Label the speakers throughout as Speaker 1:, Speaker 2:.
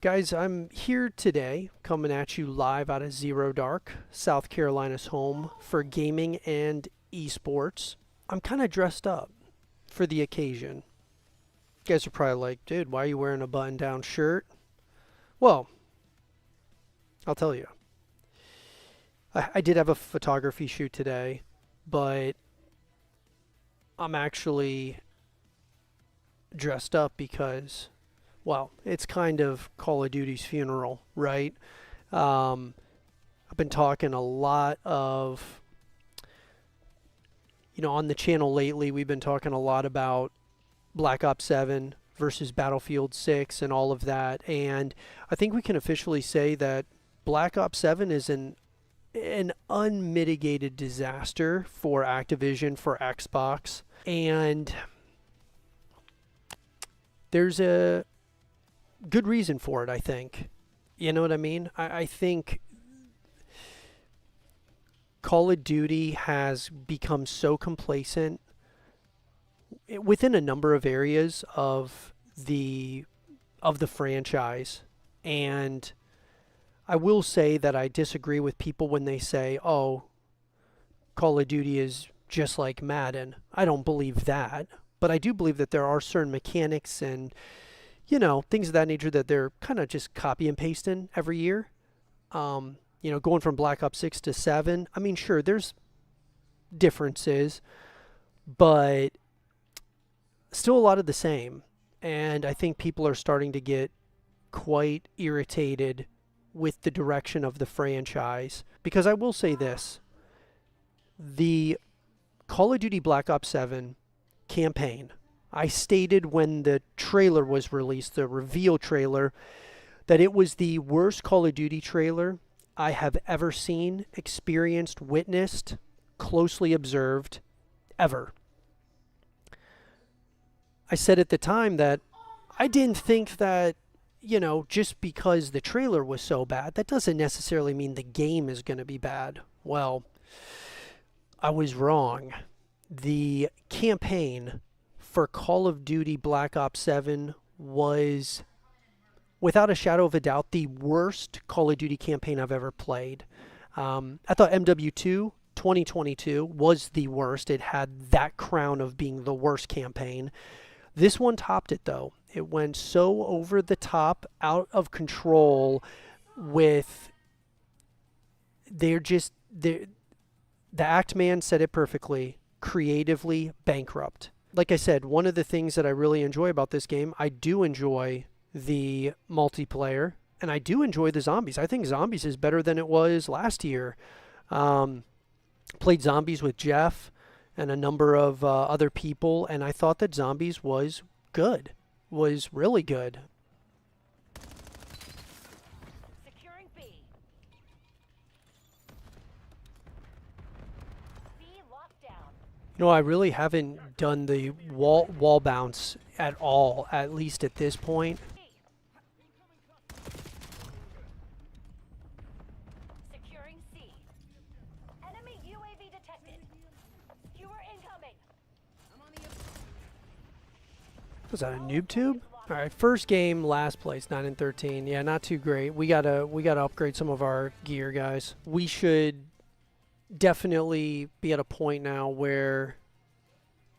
Speaker 1: Guys, I'm here today coming at you live out of Zero Dark, South Carolina's home for gaming and esports. I'm kind of dressed up for the occasion. You guys are probably like, dude, why are you wearing a button-down shirt? Well, I'll tell you. I did have a photography shoot today, but I'm actually dressed up because, well, it's kind of Call of Duty's funeral, right? I've been talking a lot of, on the channel lately, we've been talking a lot about Black Ops 7 versus Battlefield 6 and all of that. And I think we can officially say that Black Ops 7 is an unmitigated disaster for Activision, for Xbox. And there's a good reason for it, I think. You know what I mean? I think Call of Duty has become so complacent within a number of areas of the franchise. And I will say that I disagree with people when they say, oh, Call of Duty is just like Madden. I don't believe that. But I do believe that there are certain mechanics and things of that nature that they're kind of just copy and pasting every year. Going from Black Ops 6 to 7, I mean, sure, there's differences, but still a lot of the same. And I think people are starting to get quite irritated with the direction of the franchise. Because I will say this, the Call of Duty Black Ops 7 campaign, I stated when the trailer was released, the reveal trailer, that it was the worst Call of Duty trailer I have ever seen, experienced, witnessed, closely observed, ever. I said at the time that I didn't think that, just because the trailer was so bad, that doesn't necessarily mean the game is going to be bad. Well, I was wrong. The campaign for Call of Duty Black Ops 7 was, without a shadow of a doubt, the worst Call of Duty campaign I've ever played. I thought MW2 2022 was the worst. It had that crown of being the worst campaign. This one topped it, though. It went so over the top, out of control with... The Act Man said it perfectly. Creatively bankrupt. Like I said, one of the things that I really enjoy about this game, I do enjoy the multiplayer, and I do enjoy the zombies. I think zombies is better than it was last year. Played zombies with Jeff and a number of other people, and I thought that zombies was good, was really good.
Speaker 2: Securing B. B locked down.
Speaker 1: I really haven't done the wall bounce at all, at least at this point.
Speaker 2: Securing C. Enemy UAV detected. Skewer incoming.
Speaker 1: Was that a noob tube? All right, first game, last place, 9-13. Yeah, not too great. We gotta upgrade some of our gear, guys. We should definitely be at a point now where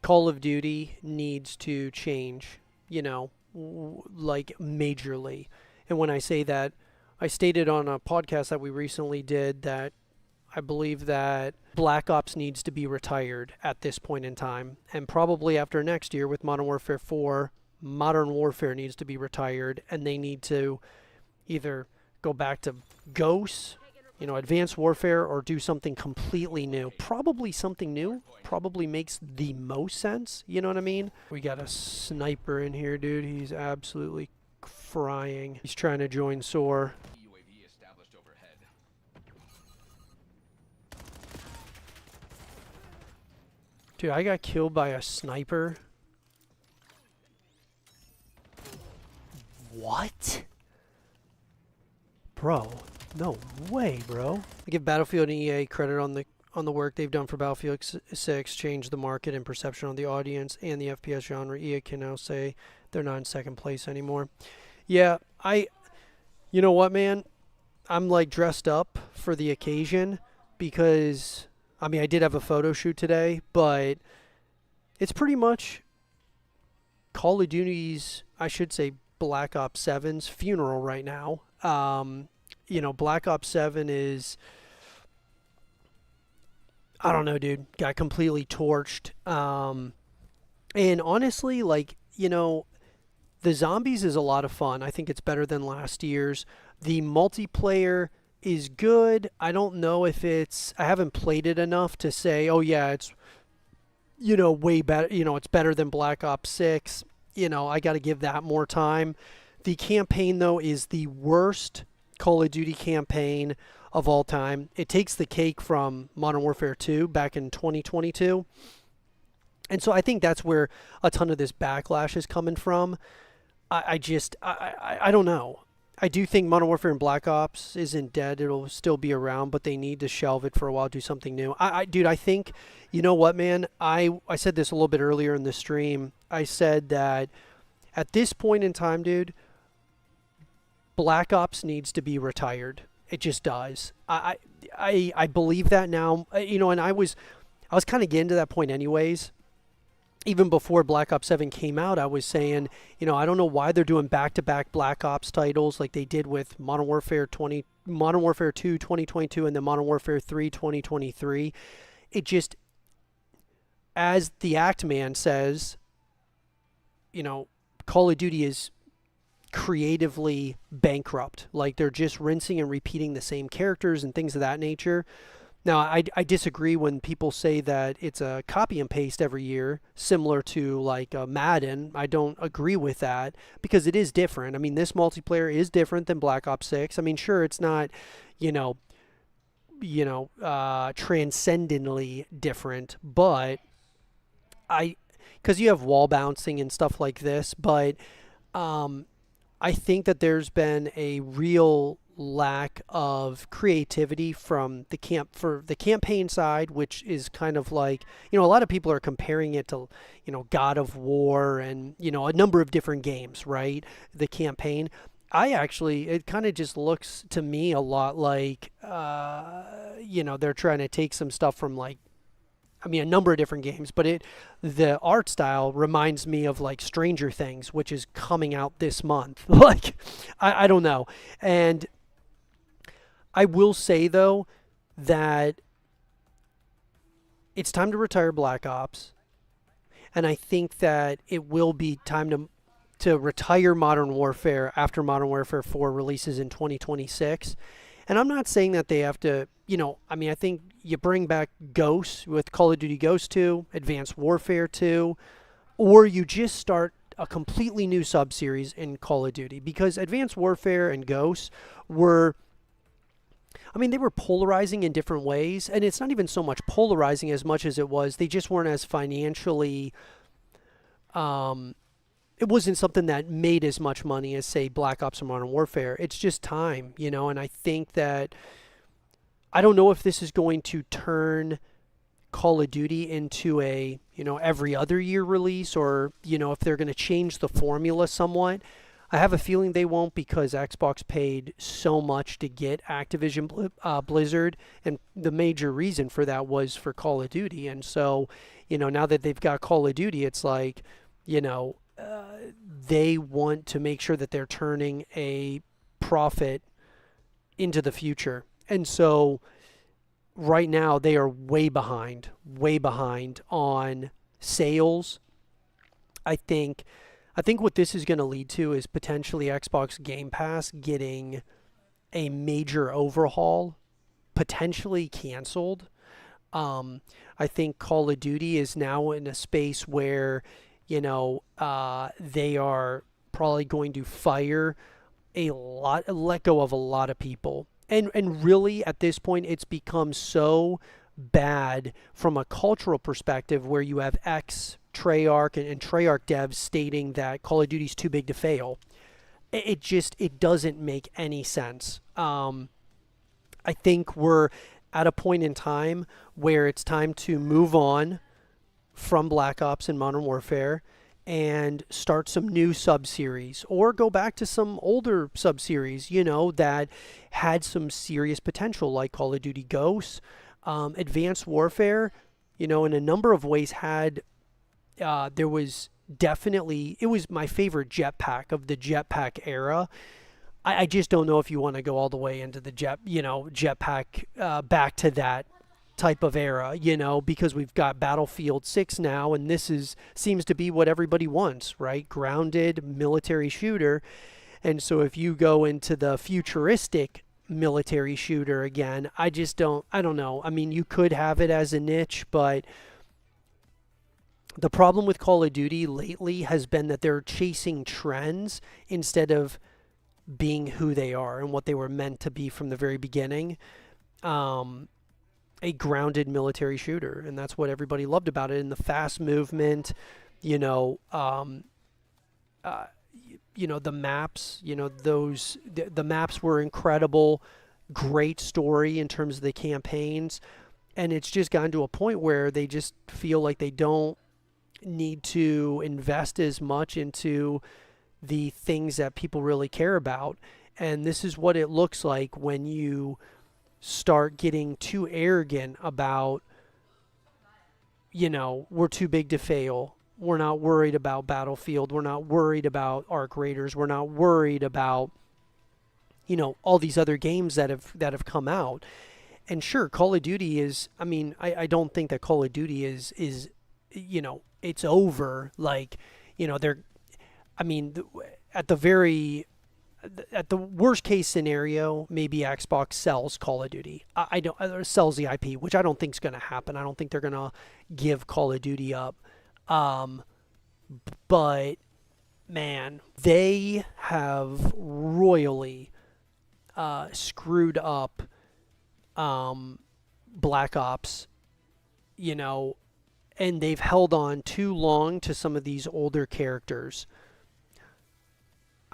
Speaker 1: Call of Duty needs to change, like majorly. And when I say that, I stated on a podcast that we recently did that I believe that Black Ops needs to be retired at this point in time. And probably after next year with Modern Warfare 4, Modern Warfare needs to be retired, and they need to either go back to Ghosts, Advanced Warfare, or do something completely new. Probably something new probably makes the most sense, you know what I mean? We got a sniper in here, dude. He's absolutely frying. He's trying to join SOAR.
Speaker 3: UAV established overhead.
Speaker 1: Dude, I got killed by a sniper. What? Bro, no way, bro. I give Battlefield and EA credit on the work they've done for Battlefield 6, changed the market and perception on the audience and the FPS genre. EA can now say they're not in second place anymore. Yeah, You know what, man? I'm like dressed up for the occasion because I mean I did have a photo shoot today, but it's pretty much Call of Duty's, I should say, Black Ops 7's funeral right now. Black Ops 7 is, I don't know, dude, got completely torched. And honestly, the zombies is a lot of fun. I think it's better than last year's. The multiplayer is good. I don't know if I haven't played it enough to say, oh, yeah, it's, way better. It's better than Black Ops 6. I got to give that more time. The campaign, though, is the worst Call of Duty campaign of all time. It takes the cake from Modern Warfare 2 back in 2022. And so I think that's where a ton of this backlash is coming from. I don't know. I do think Modern Warfare and Black Ops isn't dead. It'll still be around, but they need to shelve it for a while, do something new. Dude, I think, you know what, man? I said this a little bit earlier in the stream. I said that at this point in time, dude, Black Ops needs to be retired. It just does. I believe that now. And I was kind of getting to that point anyways. Even before Black Ops 7 came out, I was saying, I don't know why they're doing back-to-back Black Ops titles like they did with Modern Warfare 2 2022 and then Modern Warfare 3 2023. It just, as the Act Man says, Call of Duty is creatively bankrupt. Like they're just rinsing and repeating the same characters and things of that nature. Now, I disagree when people say that it's a copy and paste every year, similar to like Madden. I don't agree with that because it is different. I mean, this multiplayer is different than Black Ops 6. I mean, sure, it's not, transcendently different, but because you have wall bouncing and stuff like this, but I think that there's been a real lack of creativity from for the campaign side, which is kind of like, a lot of people are comparing it to, God of War and, a number of different games, right? The campaign. It kind of just looks to me a lot like, they're trying to take some stuff from a number of different games, but the art style reminds me of like Stranger Things, which is coming out this month. I don't know. And I will say, though, that it's time to retire Black Ops. And I think that it will be time to retire Modern Warfare after Modern Warfare 4 releases in 2026. And I'm not saying that they have to, I think you bring back Ghosts with Call of Duty Ghosts 2, Advanced Warfare 2, or you just start a completely new sub-series in Call of Duty. Because Advanced Warfare and Ghosts they were polarizing in different ways, and it's not even so much polarizing as much as it was they just weren't as financially, it wasn't something that made as much money as, say, Black Ops or Modern Warfare. It's just time, and I think that, I don't know if this is going to turn Call of Duty into a, every other year release, or, if they're going to change the formula somewhat. I have a feeling they won't because Xbox paid so much to get Activision Blizzard, and the major reason for that was for Call of Duty. And so, now that they've got Call of Duty, it's like, they want to make sure that they're turning a profit into the future. And so right now they are way behind on sales. I think what this is going to lead to is potentially Xbox Game Pass getting a major overhaul, potentially canceled. I think Call of Duty is now in a space where, they are probably going to let go of a lot of people. And really, at this point, it's become so bad from a cultural perspective where you have Treyarch and Treyarch devs stating that Call of Duty's too big to fail. It doesn't make any sense. I think we're at a point in time where it's time to move on from Black Ops and Modern Warfare and start some new sub-series or go back to some older sub-series, that had some serious potential, like Call of Duty Ghosts, Advanced Warfare, in a number of ways had, there was definitely, it was my favorite jetpack of the jetpack era. I just don't know if you want to go all the way into the jetpack, back to that type of era, because we've got Battlefield 6 now, and seems to be what everybody wants, right? Grounded military shooter. And so if you go into the futuristic military shooter again, I don't know. I mean, you could have it as a niche, but the problem with Call of Duty lately has been that they're chasing trends instead of being who they are and what they were meant to be from the very beginning. A grounded military shooter, and that's what everybody loved about it. And the fast movement, the maps, the maps were incredible, great story in terms of the campaigns, and it's just gotten to a point where they just feel like they don't need to invest as much into the things that people really care about. And this is what it looks like when you start getting too arrogant about, we're too big to fail. We're not worried about Battlefield. We're not worried about Arc Raiders. We're not worried about, all these other games that have come out. And sure, Call of Duty is, I don't think that Call of Duty is it's over. Like, they're, at the worst case scenario, maybe Xbox sells Call of Duty. I don't, or sells the IP, which I don't think is going to happen. I don't think they're going to give Call of Duty up. But man, they have royally screwed up Black Ops, and they've held on too long to some of these older characters.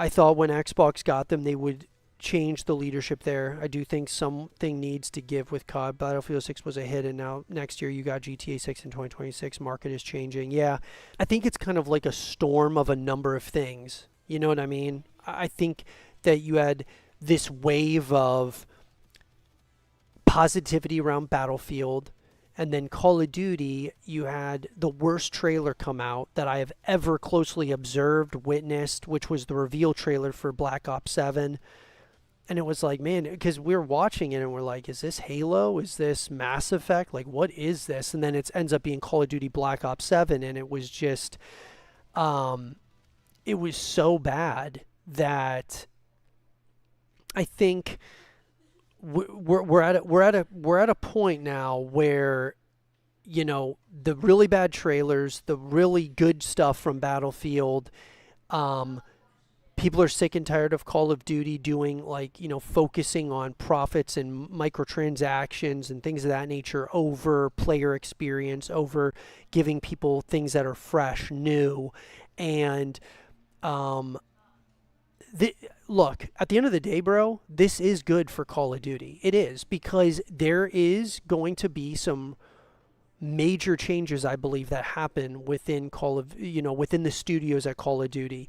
Speaker 1: I thought when Xbox got them, they would change the leadership there. I do think something needs to give with COD. Battlefield 6 was a hit, and now next year you got GTA 6 in 2026. Market is changing. Yeah, I think it's kind of like a storm of a number of things. You know what I mean? I think that you had this wave of positivity around Battlefield, and then Call of Duty, you had the worst trailer come out that I have ever closely observed, witnessed, which was the reveal trailer for Black Ops 7. And it was like, man, because we were watching it and we're like, is this Halo? Is this Mass Effect? Like, what is this? And then it ends up being Call of Duty Black Ops 7, and it was just, it was so bad that I think we're at a point now where, the really bad trailers, the really good stuff from Battlefield, people are sick and tired of Call of Duty doing, like, focusing on profits and microtransactions and things of that nature over player experience, over giving people things that are fresh, new, and look, at the end of the day, bro, this is good for Call of Duty. It is, because there is going to be some major changes, I believe, that happen within within the studios at Call of Duty.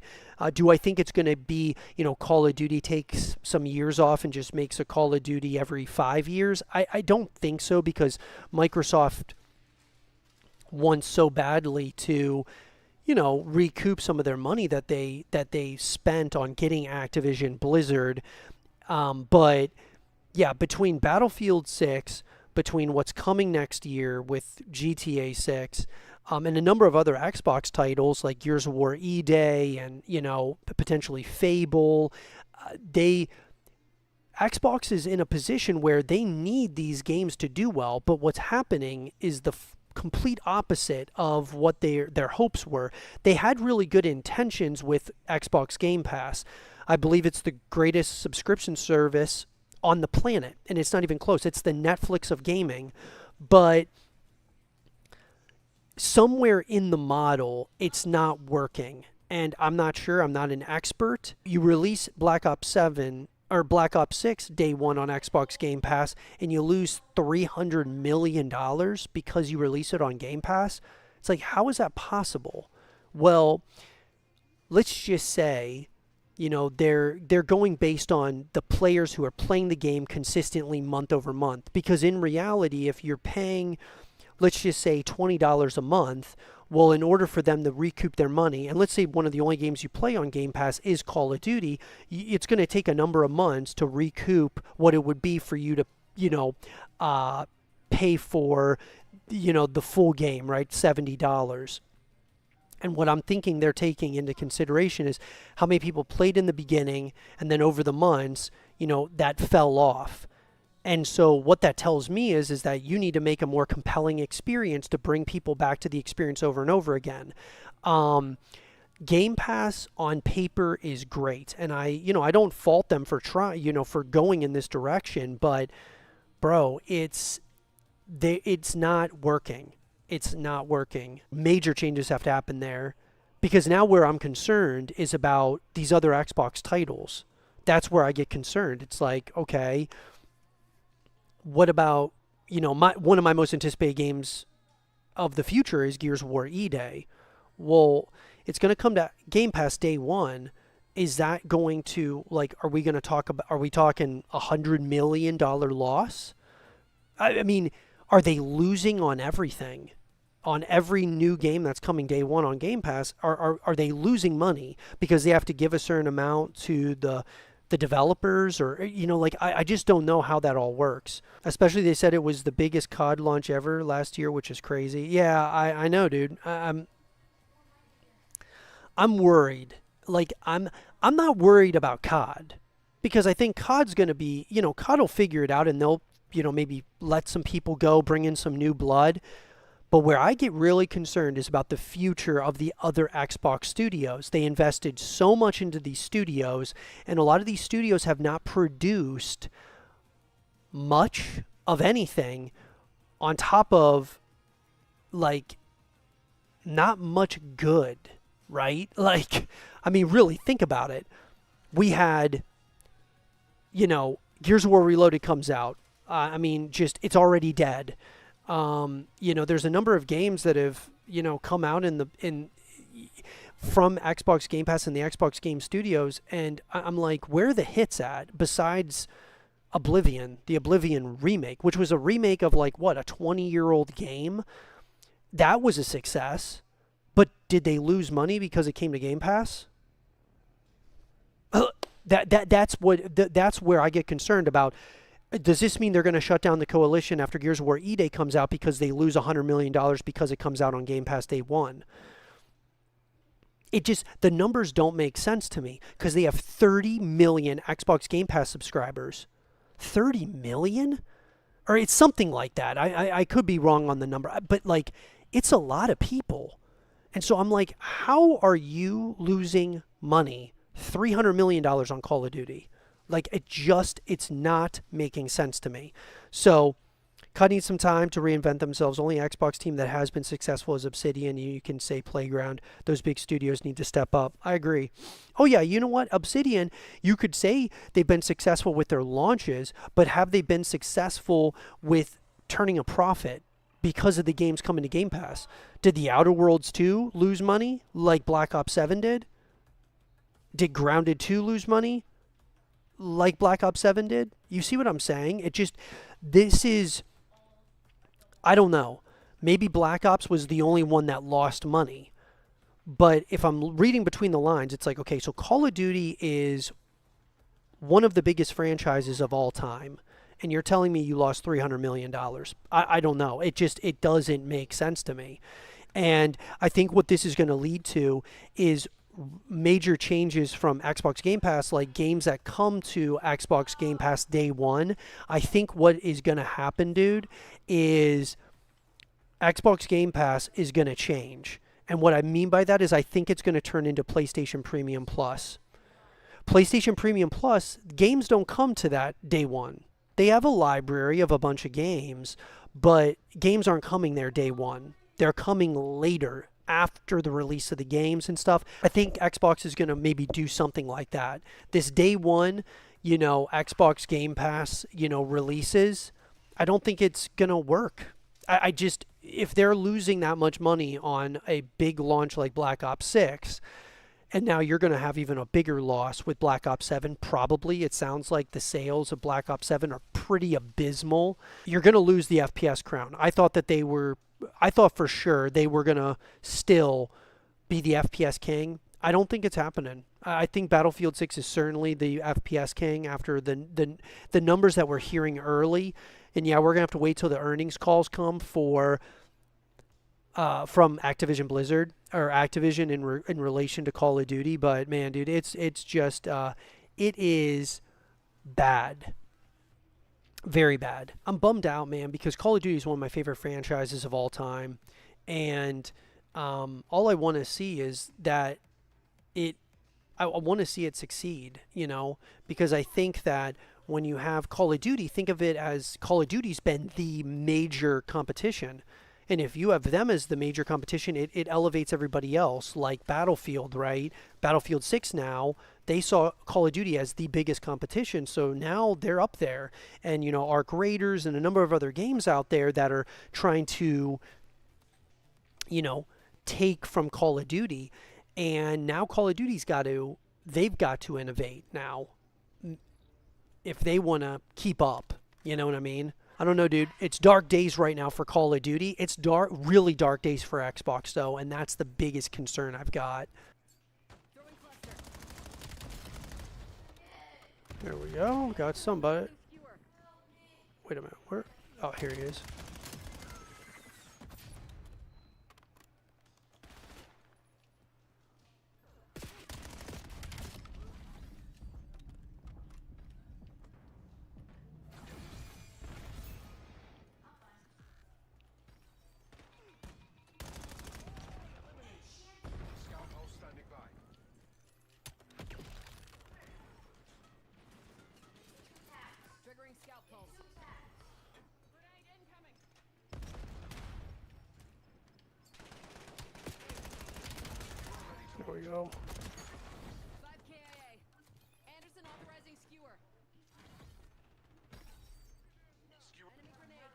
Speaker 1: Do I think it's going to be, Call of Duty takes some years off and just makes a Call of Duty every 5 years? I don't think so, because Microsoft wants so badly to, recoup some of their money that they spent on getting Activision Blizzard. But yeah, between Battlefield 6, between what's coming next year with GTA 6, and a number of other Xbox titles like Gears of War E-Day and, potentially Fable, Xbox is in a position where they need these games to do well, but what's happening is the complete opposite of what their hopes were. They had really good intentions with Xbox Game Pass. I believe it's the greatest subscription service on the planet, and it's not even close. It's the Netflix of gaming, but somewhere in the model, it's not working, and I'm not sure. I'm not an expert. You release Black Ops 7 or Black Ops 6 day one on Xbox Game Pass, and you lose $300 million because you release it on Game Pass. It's like, how is that possible? Well, let's just say, they're going based on the players who are playing the game consistently month over month. Because in reality, if you're paying, let's just say $20 a month, well, in order for them to recoup their money, and let's say one of the only games you play on Game Pass is Call of Duty, it's going to take a number of months to recoup what it would be for you to, pay for, the full game, right? $70. And what I'm thinking they're taking into consideration is how many people played in the beginning, and then over the months, that fell off. And so what that tells me is that you need to make a more compelling experience to bring people back to the experience over and over again. Game Pass on paper is great, and I don't fault them for for going in this direction, but bro, it's not working. It's not working. Major changes have to happen there, because now where I'm concerned is about these other Xbox titles. That's where I get concerned. It's like, okay, what about, one of my most anticipated games of the future is Gears of War E-Day. Well, it's going to come to Game Pass day one. Is that going to, are we talking $100 million loss? I mean, are they losing on everything? On every new game that's coming day one on Game Pass, are they losing money because they have to give a certain amount to the developers, or I just don't know how that all works. Especially they said it was the biggest COD launch ever last year, which is crazy. Yeah, I know, dude. I'm worried. I'm not worried about COD, because I think COD's going to be, COD will figure it out, and they'll, maybe let some people go, bring in some new blood. But where I get really concerned is about the future of the other Xbox studios. They invested so much into these studios, and a lot of these studios have not produced much of anything, on top of, not much good, right? I mean, really, think about it. We had, Gears of War Reloaded comes out. It's already dead. There's a number of games that have, come out from Xbox Game Pass and the Xbox Game Studios, and I'm like, where are the hits at besides Oblivion, the Oblivion remake, which was a remake of a 20-year-old game? That was a success, but did they lose money because it came to Game Pass? That's where I get concerned about. Does this mean they're going to shut down the coalition after Gears of War E-Day comes out because they lose $100 million because it comes out on Game Pass day one? The numbers don't make sense to me, because they have 30 million Xbox Game Pass subscribers. 30 million? Or it's something like that. I could be wrong on the number, but it's a lot of people. And so I'm like, how are you losing money? $300 million on Call of Duty. It's not making sense to me. So, COD needs some time to reinvent themselves. Only Xbox team that has been successful is Obsidian. You can say Playground. Those big studios need to step up. I agree. Oh yeah, you know what? Obsidian, you could say they've been successful with their launches, but have they been successful with turning a profit because of the games coming to Game Pass? Did the Outer Worlds 2 lose money like Black Ops 7 did? Did Grounded 2 lose money like Black Ops 7 did? You see what I'm saying? I don't know. Maybe Black Ops was the only one that lost money. But if I'm reading between the lines, it's like, okay, so Call of Duty is one of the biggest franchises of all time, and you're telling me you lost $300 million. I don't know. It doesn't make sense to me. And I think what this is going to lead to is major changes from Xbox Game Pass, like games that come to Xbox Game Pass day one. I think what is going to happen, dude, is Xbox Game Pass is going to change. And what I mean by that is I think it's going to turn into PlayStation Premium Plus. PlayStation Premium Plus, games don't come to that day one. They have a library of a bunch of games, but games aren't coming there day one. They're coming later, after the release of the games and stuff. I think Xbox is going to maybe do something like that. This day one, Xbox Game Pass, releases, I don't think it's going to work. if they're losing that much money on a big launch like Black Ops 6, and now you're going to have even a bigger loss with Black Ops 7, probably. It sounds like the sales of Black Ops 7 are pretty abysmal. You're going to lose the FPS crown. I thought for sure they were going to still be the FPS king. I don't think it's happening. I think Battlefield 6 is certainly the FPS king after the numbers that we're hearing early. And yeah, we're going to have to wait till the earnings calls come for from Activision Blizzard or Activision in relation to Call of Duty. But man, dude, it's just it is bad, very bad. I'm bummed out, man, because Call of Duty is one of my favorite franchises of all time, and all I want to see is that it. I want to see it succeed, you know, because I think that when you have Call of Duty, think of it as Call of Duty's been the major competition. And if you have them as the major competition, it elevates everybody else, like Battlefield, right? Battlefield 6 now, they saw Call of Duty as the biggest competition. So now they're up there. And, you know, Arc Raiders and a number of other games out there that are trying to, you know, take from Call of Duty. And now Call of Duty's they've got to innovate now if they want to keep up. You know what I mean? I don't know, dude. It's dark days right now for Call of Duty. It's really dark days for Xbox, though, and that's the biggest concern I've got. There we go. Got somebody. Wait a minute. Where? Oh, here he is. There we go.
Speaker 2: 5 KIA. Anderson authorizing skewer. Enemy grenade.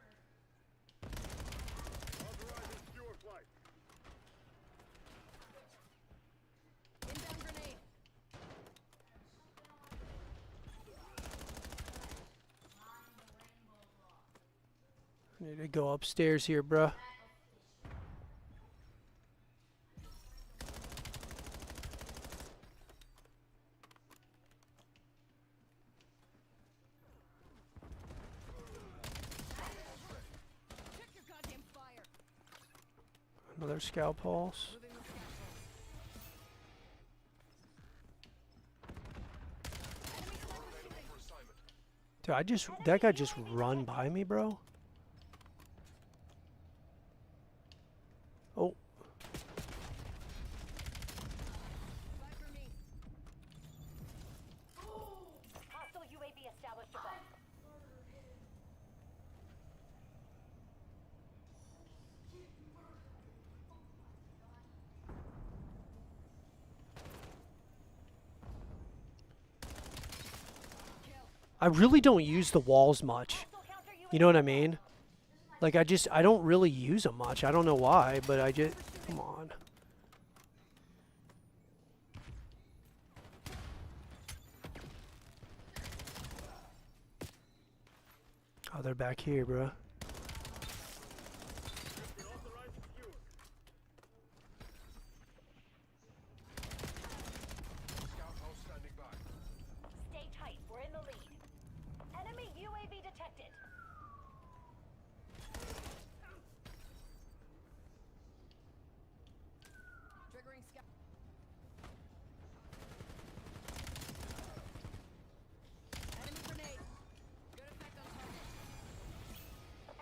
Speaker 4: Authorizing skewer flight.
Speaker 2: Inbound grenade.
Speaker 1: I need to go upstairs here, bruh.
Speaker 2: Check your goddamn fire.
Speaker 1: Another scout pulse.
Speaker 2: Moving with scout pulse. Enemy sniper shooting.
Speaker 1: Dude, that guy just run by me, bro. Oh,
Speaker 2: Fight for me. Hostile UAV established above.
Speaker 1: I really don't use the walls much.
Speaker 2: Hostile counter UAV.
Speaker 1: You know what I mean? Like, I don't really use them much. I don't know why, but I just, come on. Oh, they're back here, bro.
Speaker 4: Authorizing skewer.
Speaker 3: Scout house standing by.
Speaker 2: Stay tight. We're in the lead. Enemy UAV detected. Triggering scout. Enemy grenade. Good effect on target.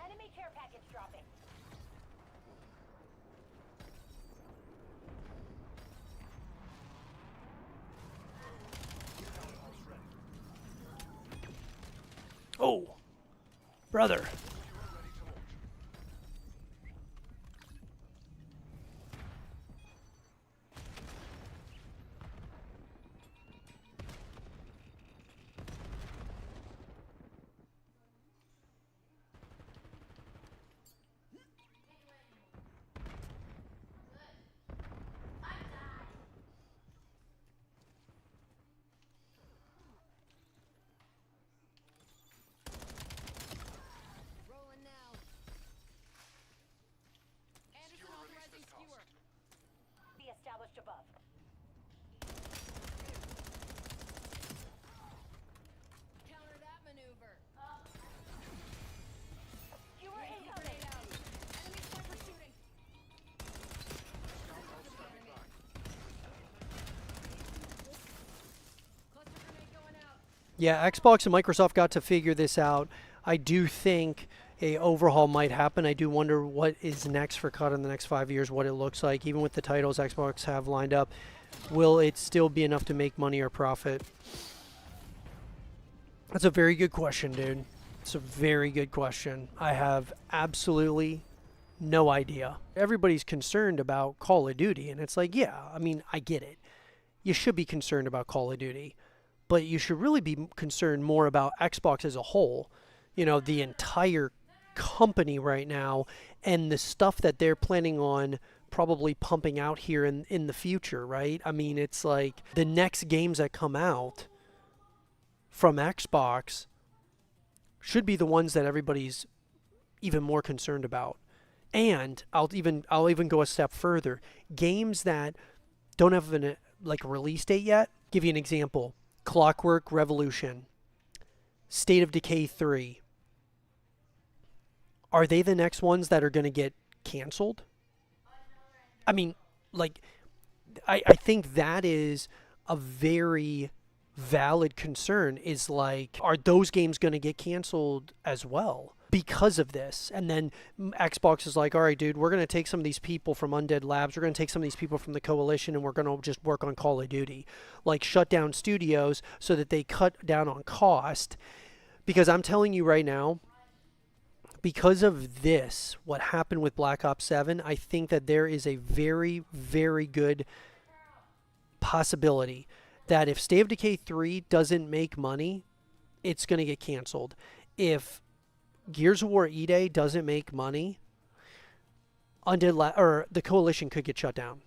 Speaker 2: Enemy care package dropping.
Speaker 1: Oh, brother. Yeah, Xbox and Microsoft got to figure this out. I do think a overhaul might happen. I do wonder what is next for COD in the next 5 years, what it looks like. Even with the titles Xbox have lined up, will it still be enough to make money or profit? That's a very good question, dude. It's a very good question. I have absolutely no idea. Everybody's concerned about Call of Duty, and it's like, yeah, I mean, I get it. You should be concerned about Call of Duty, but you should really be concerned more about Xbox as a whole. You know, the entire company right now and the stuff that they're planning on probably pumping out here in the future, right? I mean, it's like the next games that come out from Xbox should be the ones that everybody's even more concerned about. And I'll even go a step further. Games that don't have a release date yet. Give you an example. Clockwork Revolution, State of Decay 3. Are they the next ones that are going to get canceled? I mean, like, I think that is a very valid concern, is like, are those games going to get canceled as well because of this? And then Xbox is like, all right, dude, we're going to take some of these people from Undead Labs, we're going to take some of these people from the Coalition, and we're going to just work on Call of Duty. Like, shut down studios so that they cut down on cost. Because I'm telling you right now, because of this, what happened with Black Ops 7, I think that there is a very, very good possibility that if State of Decay 3 doesn't make money, it's going to get canceled. If Gears of War E-Day doesn't make money, the Coalition could get shut down.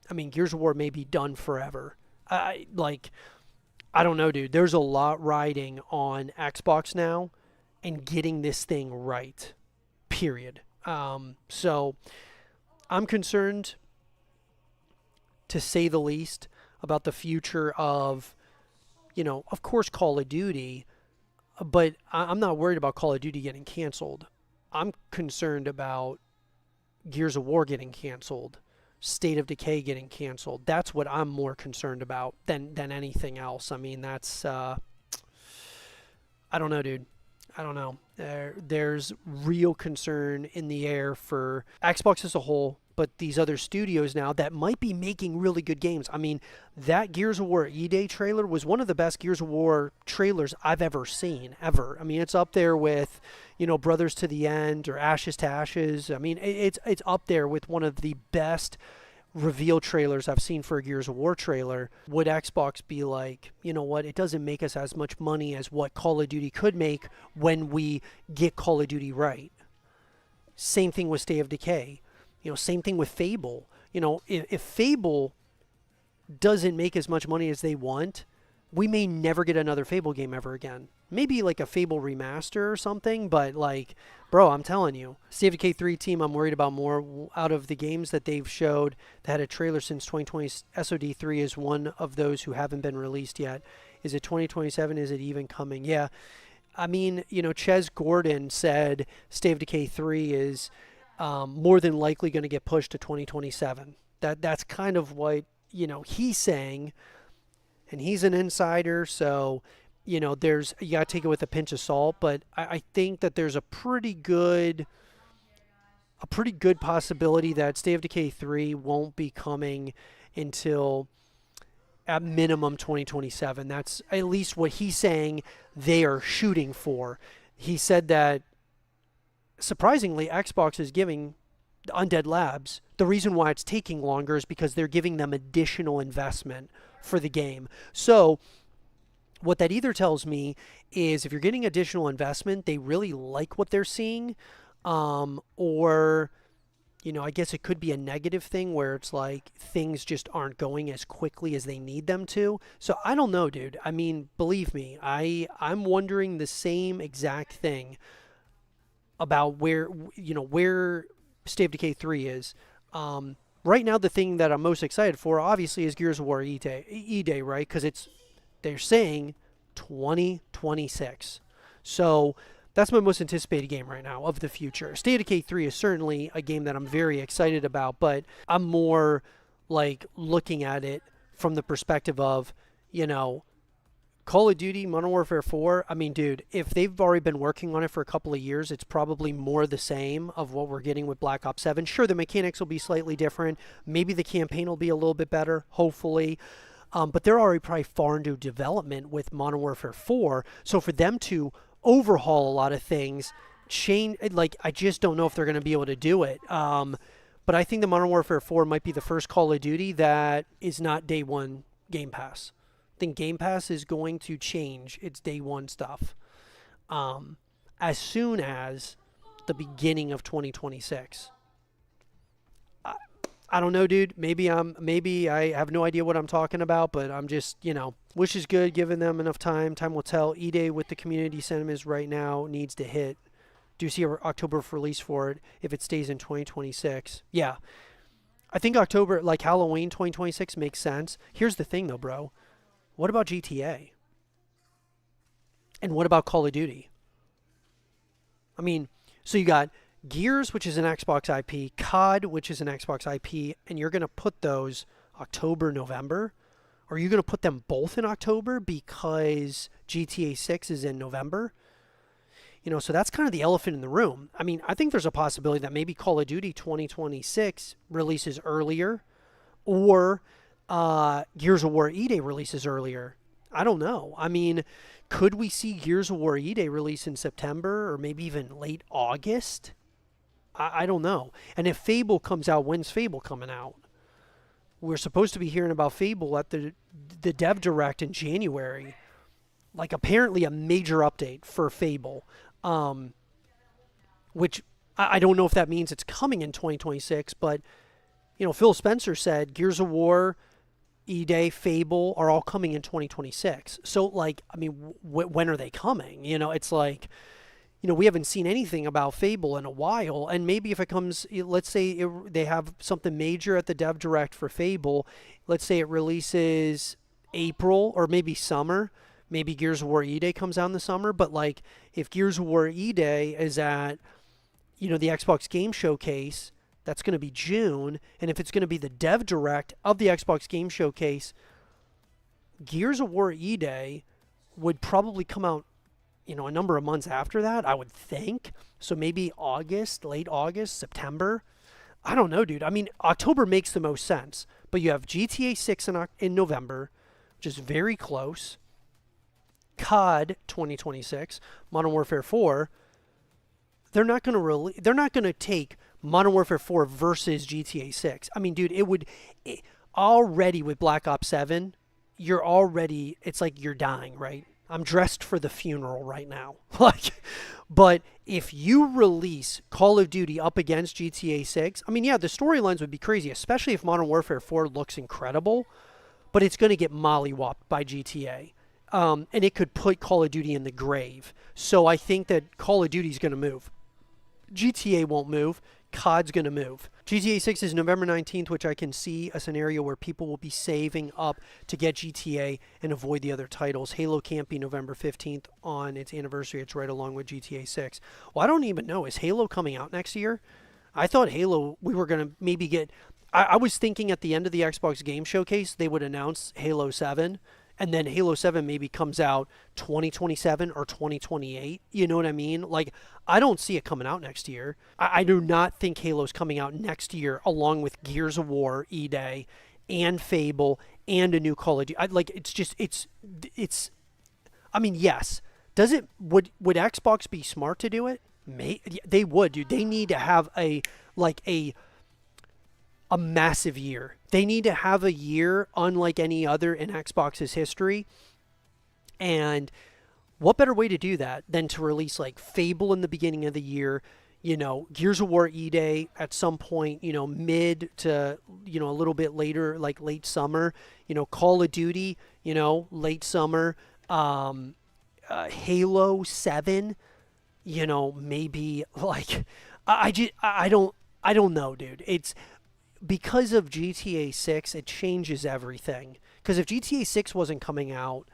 Speaker 1: I mean, Gears of War may be done forever. I don't know, dude. There's a lot riding on Xbox now and getting this thing right, period. So I'm concerned, to say the least, about the future of, of course, Call of Duty, but I'm not worried about Call of Duty getting canceled. I'm concerned about Gears of War getting canceled, State of Decay getting canceled. That's what I'm more concerned about than anything else. I mean, that's, I don't know, dude. I don't know. There's real concern in the air for Xbox as a whole, but these other studios now that might be making really good games. I mean, that Gears of War E-Day trailer was one of the best Gears of War trailers I've ever seen, ever. I mean, it's up there with, Brothers to the End or Ashes to Ashes. I mean, it's up there with one of the best reveal trailers I've seen for a Gears of War trailer. Would Xbox be like, you know what, it doesn't make us as much money as what Call of Duty could make when we get Call of Duty right? Same thing with State of Decay. Same thing with Fable. If Fable doesn't make as much money as they want, we may never get another Fable game ever again. Maybe like a Fable remaster or something, but like, bro, I'm telling you, State of Decay 3 team, I'm worried about more. Out of the games that they've showed that had a trailer since 2020, SOD 3 is one of those who haven't been released yet. Is it 2027? Is it even coming? Yeah. I mean, Ches Gordon said State of Decay 3 is more than likely going to get pushed to 2027. That's kind of what, he's saying, and he's an insider, so, you got to take it with a pinch of salt, but I think that there's a pretty good possibility that State of Decay 3 won't be coming until at minimum 2027. That's at least what he's saying they are shooting for. He said that, surprisingly, Xbox is giving Undead Labs, the reason why it's taking longer is because they're giving them additional investment for the game. So what that either tells me is if you're getting additional investment, they really like what they're seeing, or, I guess it could be a negative thing where it's like things just aren't going as quickly as they need them to. So I don't know, dude. I mean, believe me, I'm wondering the same exact thing about where State of Decay 3 is. Right now, the thing that I'm most excited for, obviously, is Gears of War E-Day, right? Because they're saying 2026. So that's my most anticipated game right now of the future. State of Decay 3 is certainly a game that I'm very excited about, but I'm more like looking at it from the perspective of, Call of Duty Modern Warfare 4, I mean, dude, if they've already been working on it for a couple of years, it's probably more the same of what we're getting with Black Ops 7. Sure, the mechanics will be slightly different. Maybe the campaign will be a little bit better, hopefully. But they're already probably far into development with Modern Warfare 4. So for them to overhaul a lot of things, change, like, I just don't know if they're going to be able to do it. But I think the Modern Warfare 4 might be the first Call of Duty that is not day one Game Pass. I think Game Pass is going to change its day one stuff as soon as the beginning of 2026. I don't know, dude. Maybe I have no idea what I'm talking about, but I'm just, wish is good, giving them enough time. Time will tell. E-Day with the community sentiments right now needs to hit. Do you see an October release for it if it stays in 2026? Yeah. I think October, like Halloween 2026 makes sense. Here's the thing though, bro. What about GTA? And what about Call of Duty? I mean, so you got Gears, which is an Xbox IP, COD, which is an Xbox IP, and you're going to put those October, November? Or are you going to put them both in October because GTA 6 is in November? So that's kind of the elephant in the room. I mean, I think there's a possibility that maybe Call of Duty 2026 releases earlier, or Gears of War E-Day releases earlier. I don't know. I mean, could we see Gears of War E-Day release in September or maybe even late August? I don't know. And if Fable comes out, when's Fable coming out? We're supposed to be hearing about Fable at the Dev Direct in January. Like, apparently a major update for Fable. Which I don't know if that means it's coming in 2026, but, Phil Spencer said Gears of War, E-Day, Fable are all coming in 2026. So, like, I mean, when are they coming? It's like, we haven't seen anything about Fable in a while. And maybe if it comes, let's say they have something major at the Dev Direct for Fable. Let's say it releases April or maybe summer. Maybe Gears of War E-Day comes out in the summer. But, like, if Gears of War E-Day is at, the Xbox Game Showcase, that's going to be June. And if it's going to be the Dev Direct of the Xbox Game Showcase, Gears of War E-Day would probably come out, a number of months after that, I would think. So maybe August, late August, September. I don't know, dude. I mean, October makes the most sense. But you have GTA 6 in November, which is very close. COD 2026, Modern Warfare 4. They're not going to take Modern Warfare 4 versus GTA 6. I mean, dude, already with Black Ops 7, it's like you're dying, right? I'm dressed for the funeral right now. But if you release Call of Duty up against GTA 6, I mean, yeah, the storylines would be crazy, especially if Modern Warfare 4 looks incredible, but it's going to get mollywopped by GTA. And it could put Call of Duty in the grave. So I think that Call of Duty is going to move. GTA won't move. COD's going to move. GTA 6 is November 19th, which I can see a scenario where people will be saving up to get GTA and avoid the other titles. Halo can't be November 15th on its anniversary. It's right along with GTA 6. Well, I don't even know. Is Halo coming out next year? I thought Halo, we were going to maybe get... I was thinking at the end of the Xbox Game Showcase, they would announce Halo 7. And then Halo 7 maybe comes out 2027 or 2028. You know what I mean? Like, I don't see it coming out next year. I do not think Halo's coming out next year along with Gears of War, E-Day, and Fable, and a new Call of Duty. It's I mean, yes. Would Xbox be smart to do it? They would, dude. They need to have a massive year. They need to have a year unlike any other in Xbox's history. And what better way to do that than to release like Fable in the beginning of the year, Gears of War E-Day at some point, mid to, a little bit later, like late summer, Call of Duty, late summer, Halo 7, maybe like, I don't know, dude. It's, because of GTA 6, it changes everything. Because if GTA 6 wasn't coming out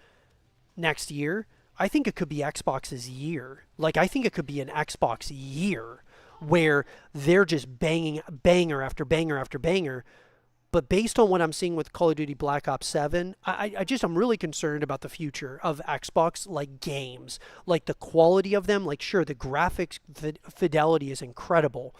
Speaker 1: next year, I think it could be Xbox's year. Like, I think it could be an Xbox year where they're just banging banger after banger after banger. But based on what I'm seeing with Call of Duty Black Ops 7, I'm really concerned about the future of Xbox like games, like the quality of them. Like, sure, the graphics fidelity is incredible,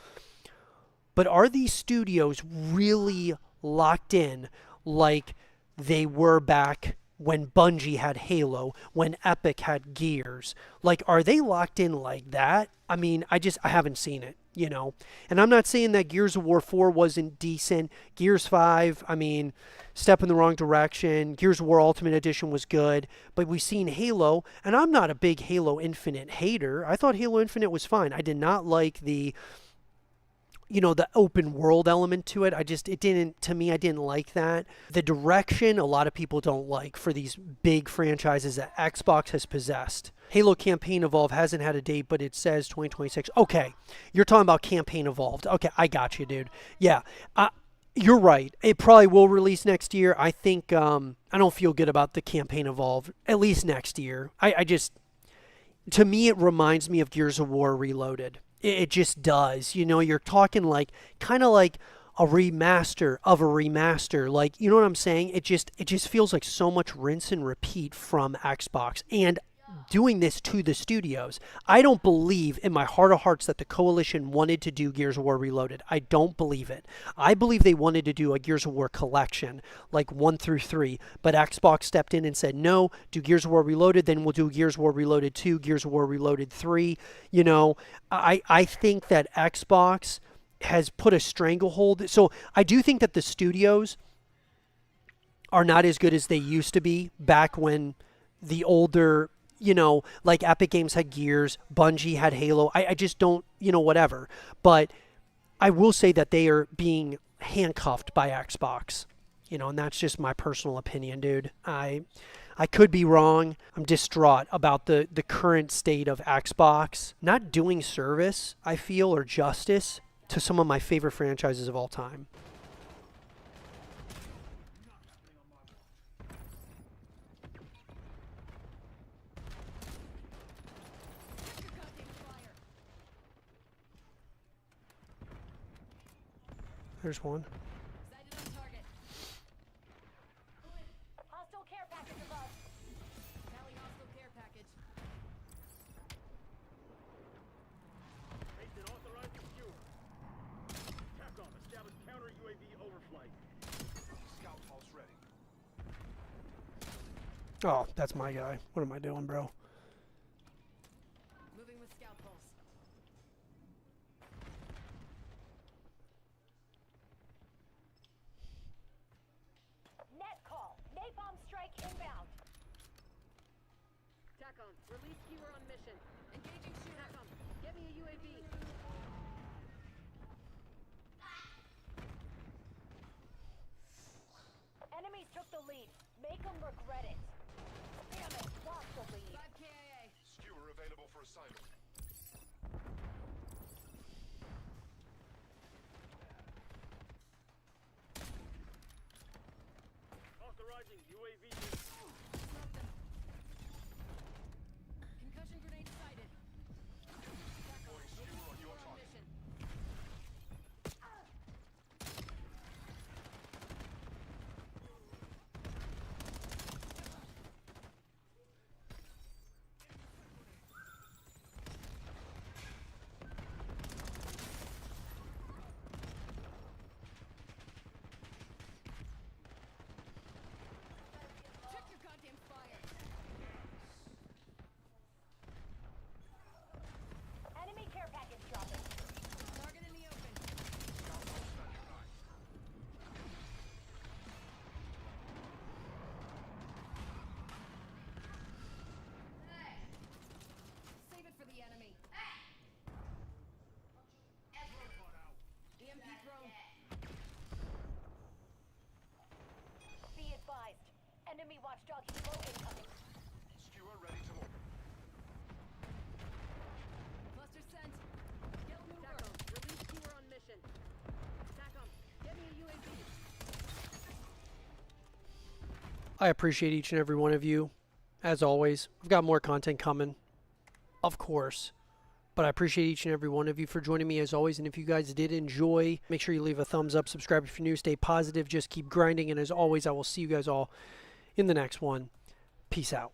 Speaker 1: but are these studios really locked in like they were back when Bungie had Halo, when Epic had Gears? Like, are they locked in like that? I mean, I haven't seen it, you know. And I'm not saying that Gears of War 4 wasn't decent. Gears 5, I mean, step in the wrong direction. Gears of War Ultimate Edition was good, but we've seen Halo, and I'm not a big Halo Infinite hater. I thought Halo Infinite was fine. I did not like the the open world element to it. To me, I didn't like that. The direction, a lot of people don't like for these big franchises that Xbox has possessed. Halo Campaign Evolved hasn't had a date, but it says 2026. Okay, you're talking about Campaign Evolved. Okay, I got you, dude. Yeah, you're right. It probably will release next year. I think, I don't feel good about the Campaign Evolved, at least next year. To me, it reminds me of Gears of War Reloaded. It just does. You're talking like kind of like a remaster of a remaster. Like, you know what I'm saying? It just feels like so much rinse and repeat from Xbox and doing this to the studios. I don't believe in my heart of hearts that the Coalition wanted to do Gears of War Reloaded. I don't believe it. I believe they wanted to do a Gears of War collection, like 1 through 3, but Xbox stepped in and said, no, do Gears of War Reloaded, then we'll do Gears of War Reloaded 2, Gears of War Reloaded 3. I think that Xbox has put a stranglehold. So I do think that the studios are not as good as they used to be back when the older, like Epic Games had Gears, Bungie had Halo. I just don't, whatever. But I will say that they are being handcuffed by Xbox, and that's just my personal opinion, dude. I could be wrong. I'm distraught about the current state of Xbox not doing service, I feel, or justice to some of my favorite franchises of all time. There's one.
Speaker 2: Sighted on target. Hostile care package above. Tally hostile care package.
Speaker 4: Hasten authorized fuel. TACOM, establish counter UAV overflight.
Speaker 3: Scout pulse ready.
Speaker 1: Oh, that's my guy. What am I doing, bro?
Speaker 2: Moving with scout pulse. Net call. Napalm strike inbound.
Speaker 5: TACOM, release skewer on mission. Engaging shooter. TACOM, get me a UAV.
Speaker 2: Enemies took the lead. Make them regret it. Damn it, lost the lead.
Speaker 5: 5 KIA.
Speaker 3: Skewer available for assignment.
Speaker 4: Authorizing UAV.
Speaker 2: Concussion grenade sighted.
Speaker 3: Deploying skewer on your target.
Speaker 2: Mission. Check your goddamn fire. Enemy care package dropping. Target in the open.
Speaker 3: Scout pulse standing by.
Speaker 2: Save it for the enemy. EMP thrown. Be advised. Enemy watchdog helo incoming.
Speaker 3: Skewer ready to move.
Speaker 2: Cluster sent. Get mover.
Speaker 5: TACOM, release skewer on mission. TACOM, get me a UAV.
Speaker 1: I appreciate each and every one of you. As always, I've got more content coming. Of course. But I appreciate each and every one of you for joining me as always. And if you guys did enjoy, make sure you leave a thumbs up, subscribe if you're new, stay positive, just keep grinding. And as always, I will see you guys all in the next one. Peace out.